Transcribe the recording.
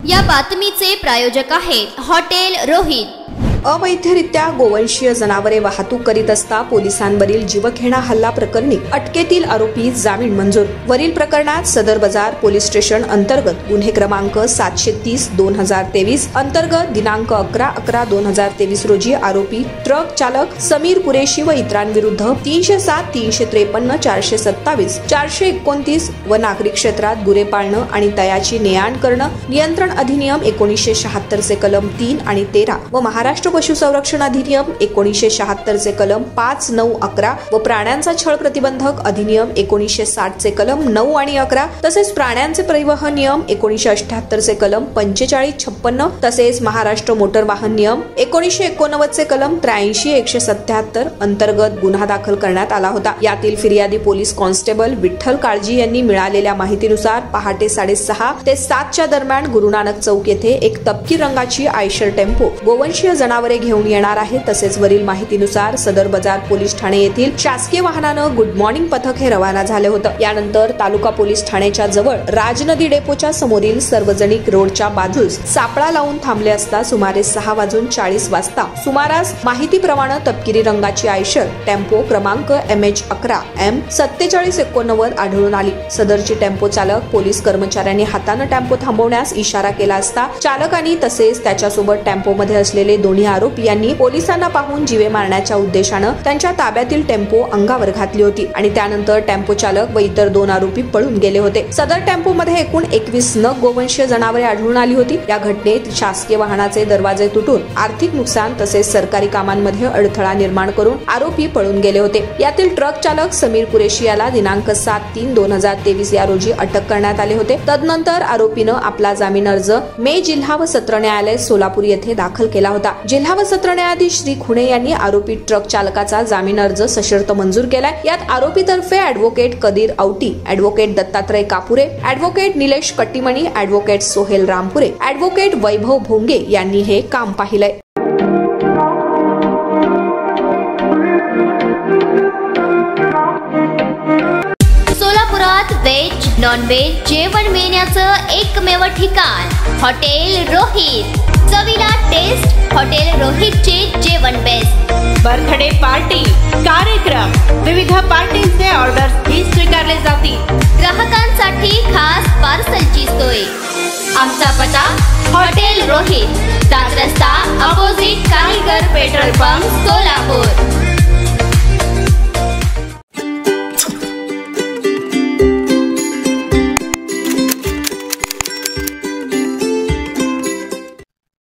या बातमीचे प्रायोजक आहेत हॉटेल रोहित। अवैधरित्या गोवंशीय जनावरे वाहतूक करीत असता पोलिसांवरील जीवघेणा हल्ला प्रकरणी अटकेतील आरोपी जामीन मंजूर। वरील प्रकरणात सदर बाजार पोलीस स्टेशन अंतर्गत गुन्हे क्रमांक 730/2023 अंतर्गत दिनांक 11/11/2023 रोजी आरोपी ट्रक चालक समीर कुरेशी व इतरांविरुद्ध 307, 353, 427, 429 व नागरिक क्षेत्रात गुरे पाळणं आणि तयाची ने-आण करणं, नियंत्रण अधिनियम 1976 चे कलम 3 आणि 13 व महाराष्ट्र पशुसंरक्षण अधिनियम 1976 चे कलम 5, 9, 11 व प्राण्यांचा छळ प्रतिबंधक अधिनियम 1960 चे कलम 9 आणि 11 तसेच प्राण्यांचे परिवहन नियम 1978 चे कलम 45, 56 तसेच महाराष्ट्र मोटर वाहन नियम 1989 चे कलम 83, 177 अंतर्गत गुन्हा दाखल करण्यात आला होता। यातील फिर्यादी पोलीस कॉन्स्टेबल विठ्ठल काळजी यांनी मिळालेल्या माहितीनुसार पहाटे 6:30 ते 7 च्या दरम्यान गुरुनानक चौक येथे एक तपकी रंगाची आयशर टेम्पो गोवंशीय जनावरे घेऊन येणार आहे। तसेच वरील माहितीनुसार सदर बाजार पोलीस ठाणे येथील शासकीय वाहनानं गुड मॉर्निंग पथक हे रवाना झाले होतं। यानंतर तालुका पोलीस ठाण्याच्या जवळ राजनदी डेपोच्या समोरील सार्वजनिक रोडच्या बाजूस सापळा लावून थांबले असता सुमारे 6:40 वाजता सुमारास माहितीप्रमाणे तपकिरी रंगाची आयशर टेम्पो क्रमांक MH11 M 4789 आढळून आली। सदरची टेम्पो चालक पोलीस कर्मचाऱ्यांनी हाताने टेम्पो थांबवण्यास इशारा केला असता चालकांनी तसेच त्याच्यासोबत टेम्पोमध्ये असलेले दोन्ही आरोपी यांनी पोलिसांना पाहून जीवे मारण्याच्या उद्देशाने त्यांच्या ताब्यातील टेम्पो अंगावर घातली होती आणि त्यानंतर टेम्पो चालक व इतर 2 आरोपी पळून गेले होते। सदर टेम्पो मध्ये एकूण 21 नग गोवंशीय जनावरे आढळून आली होती। या घटनेत शासकीय वाहनाचे दरवाजे तुटून आर्थिक नुकसान तसेच सरकारी कामांमध्ये अडथळा निर्माण करून आरोपी पळून गेले होते। यातील ट्रक चालक समीर कुरेशी याला दिनांक 7/3/2023 या रोजी अटक करण्यात आले होते। तदनंतर आरोपीनं आपला जामीन अर्ज मे जिल्हा व सत्र न्यायालय सोलापूर येथे दाखल केला होता। जिल्हा व सत्र न्यायाधीश श्री खुणे यांनी आरोपी ट्रक चालकाचा जामीन अर्ज सशर्त मंजूर केलाय। यात आरोपीतर्फे advocate Kadir Auti, advocate Dattatray Kapure, advocate Nilesh Kattimani, advocate Sohel Rampure, advocate Vaibhav Bhonge यांनी हे काम पाहिलंय। सोलापुरात व्हेज नॉन व्हेज जेवण मिळण्याचं एकमेव ठिकाण हॉटेल रोहित। चवीला टेस्ट हॉटेल रोहितचे जेवण बेस्ट। Birthday party